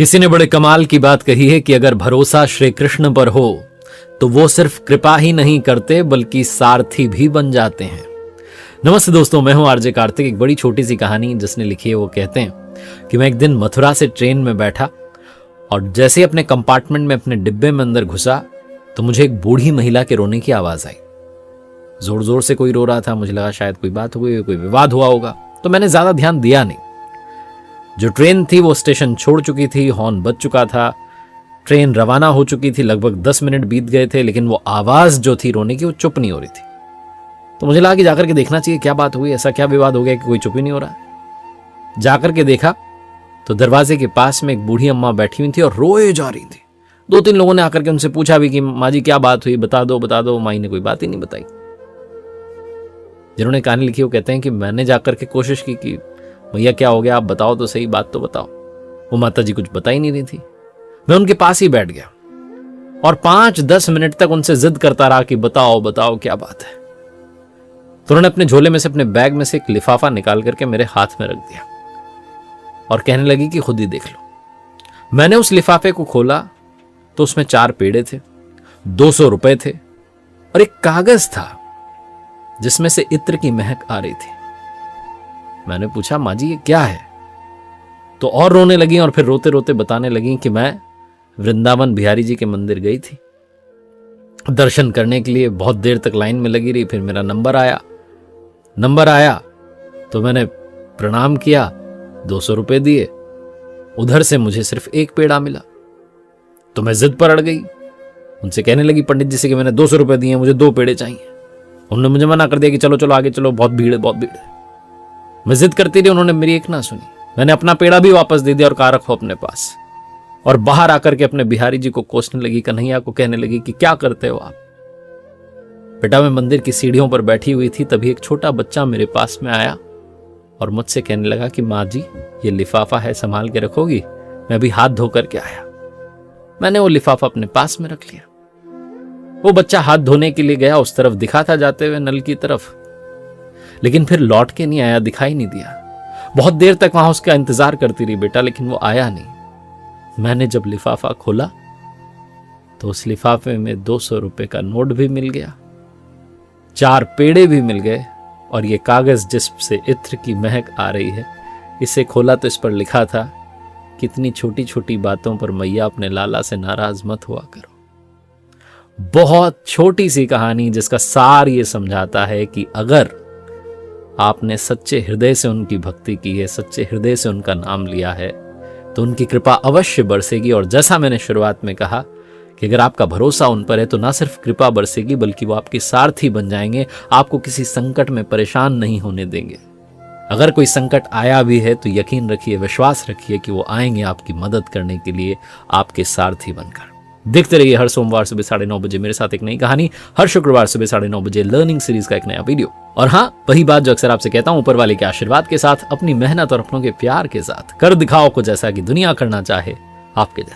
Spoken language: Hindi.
किसी ने बड़े कमाल की बात कही है कि अगर भरोसा श्री कृष्ण पर हो तो वो सिर्फ कृपा ही नहीं करते बल्कि सारथी भी बन जाते हैं। नमस्ते दोस्तों, मैं हूं आरजे कार्तिक। एक बड़ी छोटी सी कहानी जिसने लिखी है वो कहते हैं कि मैं एक दिन मथुरा से ट्रेन में बैठा और जैसे ही अपने कंपार्टमेंट में अपने डिब्बे में अंदर घुसा तो मुझे एक बूढ़ी महिला के रोने की आवाज आई। जोर जोर से कोई रो रहा था। मुझे लगा शायद कोई बात हो गई, कोई विवाद हुआ होगा, तो मैंने ज्यादा ध्यान दिया नहीं। जो ट्रेन थी वो स्टेशन छोड़ चुकी थी, हॉर्न बज चुका था, ट्रेन रवाना हो चुकी थी, लगभग 10 मिनट बीत गए थे, लेकिन वो आवाज जो थी रोने की वो चुप नहीं हो रही थी। तो मुझे लगा कि जाकर के देखना चाहिए क्या बात हुई, ऐसा क्या विवाद हो गया कि कोई चुप ही नहीं हो रहा। जाकर के देखा तो दरवाजे के पास में एक बूढ़ी अम्मा बैठी हुई थी और रोए जा रही थी। 2-3 लोगों ने आकर के उनसे पूछा भी कि माँ जी क्या बात हुई, बता दो। माई ने कोई बात ही नहीं बताई। जिन्होंने कहानी लिखी वो कहते हैं कि मैंने जाकर के कोशिश की कि भैया क्या हो गया, आप बताओ तो सही, बात तो बताओ। वो माता जी कुछ बता ही नहीं रही थी। मैं उनके पास ही बैठ गया और 5-10 मिनट तक उनसे जिद करता रहा कि बताओ क्या बात है। तो उन्होंने अपने झोले में से, अपने बैग में से एक लिफाफा निकाल करके मेरे हाथ में रख दिया और कहने लगी कि खुद ही देख लो। मैंने उस लिफाफे को खोला तो उसमें 4 पेड़े थे, 200 रुपए थे और एक कागज था जिसमें से इत्र की महक आ रही थी। मैंने पूछा माँ जी ये क्या है? तो और रोने लगी और फिर रोते रोते बताने लगी कि मैं वृंदावन बिहारी जी के मंदिर गई थी दर्शन करने के लिए। बहुत देर तक लाइन में लगी रही, फिर मेरा नंबर आया तो मैंने प्रणाम किया, 200 रुपए दिए। उधर से मुझे सिर्फ एक पेड़ा मिला तो मैं जिद पर अड़ गई। उनसे कहने लगी पंडित जी से कि मैंने 200 रुपए दिए, मुझे 2 पेड़े चाहिए। उन्होंने मुझे मना कर दिया कि चलो आगे चलो, बहुत भीड़ है। मैं जिद करती रही, उन्होंने मेरी एक ना सुनी। मैंने अपना पेड़ा भी वापस दे दिया और कहा रखो अपने पास। और बाहर आकर के अपने बिहारी जी को कोसने लगी, कन्हैया को कहने लगी कि क्या करते हो आप? बेटा मैं मंदिर की सीढ़ियों पर बैठी हुई थी, तभी एक छोटा बच्चा मेरे पास में आया और मुझसे कहने लगा कि माँ जी ये लिफाफा है, संभाल के रखोगी? मैं अभी हाथ धो करके आया। मैंने वो लिफाफा अपने पास में रख लिया। वो बच्चा हाथ धोने के लिए गया, उस तरफ दिखा था जाते हुए नल की तरफ, लेकिन फिर लौट के नहीं आया, दिखाई नहीं दिया। बहुत देर तक वहां उसका इंतजार करती रही बेटा, लेकिन वो आया नहीं। मैंने जब लिफाफा खोला तो उस लिफाफे में 200 रुपए का नोट भी मिल गया, 4 पेड़े भी मिल गए और ये कागज जिससे इत्र की महक आ रही है, इसे खोला तो इस पर लिखा था, कितनी छोटी छोटी बातों पर मैया अपने लाला से नाराज मत हुआ करो। बहुत छोटी सी कहानी जिसका सार ये समझाता है कि अगर आपने सच्चे हृदय से उनकी भक्ति की है, सच्चे हृदय से उनका नाम लिया है, तो उनकी कृपा अवश्य बरसेगी। और जैसा मैंने शुरुआत में कहा कि अगर आपका भरोसा उन पर है तो ना सिर्फ कृपा बरसेगी बल्कि वो आपके सारथी बन जाएंगे, आपको किसी संकट में परेशान नहीं होने देंगे। अगर कोई संकट आया भी है तो यकीन रखिए, विश्वास रखिए कि वो आएंगे आपकी मदद करने के लिए, आपके सारथी बनकर। देखते रहिए हर सोमवार सुबह 9:30 बजे मेरे साथ एक नई कहानी, हर शुक्रवार सुबह 9:30 बजे लर्निंग सीरीज का एक नया वीडियो। और हाँ, वही बात जो अक्सर आपसे कहता हूं, ऊपर वाले के आशीर्वाद के साथ, अपनी मेहनत और अपनों के प्यार के साथ कर दिखाओ कुछ ऐसा कि दुनिया करना चाहे आपके जैसा।